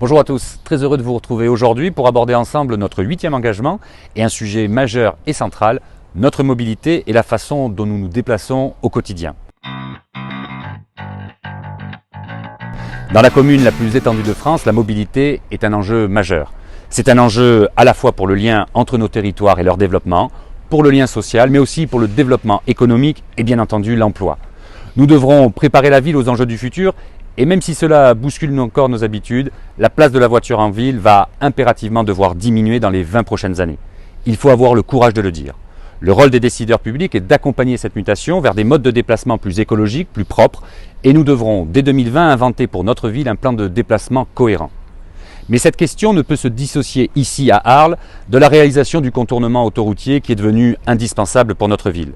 Bonjour à tous, très heureux de vous retrouver aujourd'hui pour aborder ensemble notre 8e engagement et un sujet majeur et central, notre mobilité et la façon dont nous nous déplaçons au quotidien. Dans la commune la plus étendue de France, la mobilité est un enjeu majeur. C'est un enjeu à la fois pour le lien entre nos territoires et leur développement, pour le lien social, mais aussi pour le développement économique et bien entendu l'emploi. Nous devrons préparer la ville aux enjeux du futur et même si cela bouscule encore nos habitudes, la place de la voiture en ville va impérativement devoir diminuer dans les 20 prochaines années. Il faut avoir le courage de le dire. Le rôle des décideurs publics est d'accompagner cette mutation vers des modes de déplacement plus écologiques, plus propres, et nous devrons dès 2020 inventer pour notre ville un plan de déplacement cohérent. Mais cette question ne peut se dissocier ici à Arles de la réalisation du contournement autoroutier qui est devenu indispensable pour notre ville.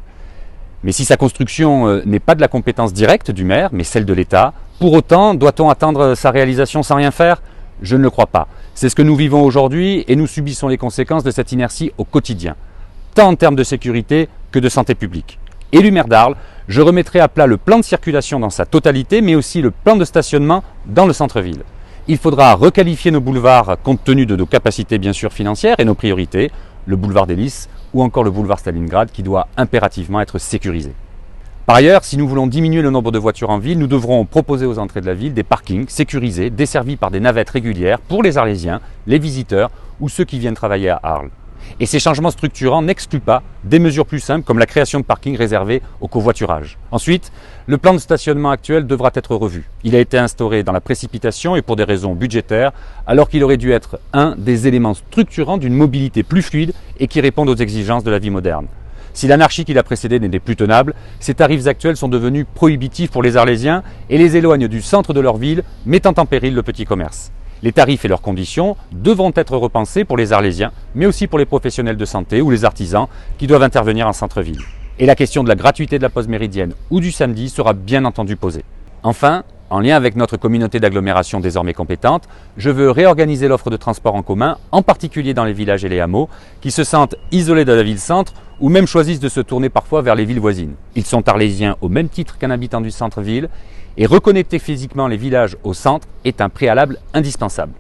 Mais si sa construction n'est pas de la compétence directe du maire, mais celle de l'État, pour autant, doit-on attendre sa réalisation sans rien faire? Je ne le crois pas. C'est ce que nous vivons aujourd'hui et nous subissons les conséquences de cette inertie au quotidien, tant en termes de sécurité que de santé publique. Élu maire d'Arles, je remettrai à plat le plan de circulation dans sa totalité, mais aussi le plan de stationnement dans le centre-ville. Il faudra requalifier nos boulevards compte tenu de nos capacités bien sûr financières et nos priorités, le boulevard des Lys ou encore le boulevard Stalingrad qui doit impérativement être sécurisé. Par ailleurs, si nous voulons diminuer le nombre de voitures en ville, nous devrons proposer aux entrées de la ville des parkings sécurisés, desservis par des navettes régulières pour les Arlésiens, les visiteurs ou ceux qui viennent travailler à Arles. Et ces changements structurants n'excluent pas des mesures plus simples comme la création de parkings réservés au covoiturage. Ensuite, le plan de stationnement actuel devra être revu. Il a été instauré dans la précipitation et pour des raisons budgétaires, alors qu'il aurait dû être un des éléments structurants d'une mobilité plus fluide et qui réponde aux exigences de la vie moderne. Si l'anarchie qui l'a précédée n'était plus tenable, ces tarifs actuels sont devenus prohibitifs pour les Arlésiens et les éloignent du centre de leur ville, mettant en péril le petit commerce. Les tarifs et leurs conditions devront être repensés pour les Arlésiens, mais aussi pour les professionnels de santé ou les artisans qui doivent intervenir en centre-ville. Et la question de la gratuité de la pause méridienne ou du samedi sera bien entendu posée. Enfin, en lien avec notre communauté d'agglomération désormais compétente, je veux réorganiser l'offre de transport en commun, en particulier dans les villages et les hameaux, qui se sentent isolés de la ville-centre ou même choisissent de se tourner parfois vers les villes voisines. Ils sont arlésiens au même titre qu'un habitant du centre-ville et reconnecter physiquement les villages au centre est un préalable indispensable.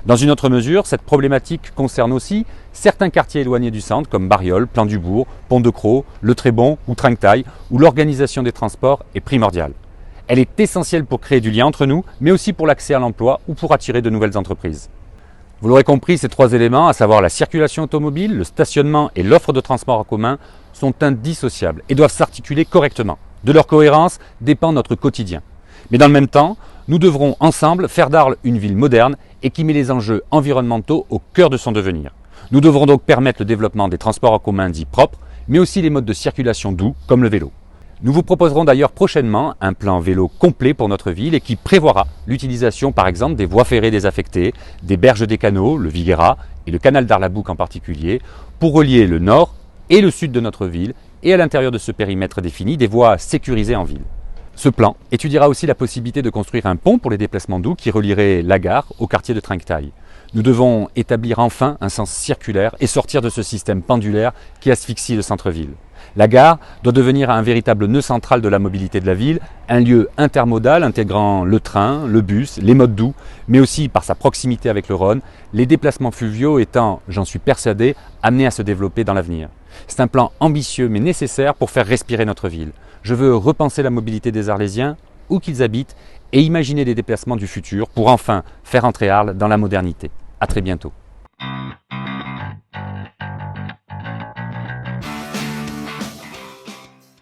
Dans une autre mesure, cette problématique concerne aussi certains quartiers éloignés du centre comme Bariol, Plan-du-Bourg, Pont-de-Croix, Le Trébon ou Trinquetail, où l'organisation des transports est primordiale. Elle est essentielle pour créer du lien entre nous, mais aussi pour l'accès à l'emploi ou pour attirer de nouvelles entreprises. Vous l'aurez compris, ces trois éléments, à savoir la circulation automobile, le stationnement et l'offre de transport en commun, sont indissociables et doivent s'articuler correctement. De leur cohérence dépend notre quotidien. Mais dans le même temps, nous devrons ensemble faire d'Arles une ville moderne et qui met les enjeux environnementaux au cœur de son devenir. Nous devrons donc permettre le développement des transports en commun dits propres, mais aussi les modes de circulation doux comme le vélo. Nous vous proposerons d'ailleurs prochainement un plan vélo complet pour notre ville et qui prévoira l'utilisation par exemple des voies ferrées désaffectées, des berges des canaux, le Viguera et le canal d'Arles-la-Boucle en particulier, pour relier le nord et le sud de notre ville et à l'intérieur de ce périmètre défini des voies sécurisées en ville. Ce plan étudiera aussi la possibilité de construire un pont pour les déplacements doux qui relierait la gare au quartier de Trinquetail. Nous devons établir enfin un sens circulaire et sortir de ce système pendulaire qui asphyxie le centre-ville. La gare doit devenir un véritable nœud central de la mobilité de la ville, un lieu intermodal intégrant le train, le bus, les modes doux, mais aussi par sa proximité avec le Rhône, les déplacements fluviaux étant, j'en suis persuadé, amenés à se développer dans l'avenir. C'est un plan ambitieux mais nécessaire pour faire respirer notre ville. Je veux repenser la mobilité des Arlésiens, où qu'ils habitent, et imaginer des déplacements du futur pour enfin faire entrer Arles dans la modernité. À très bientôt.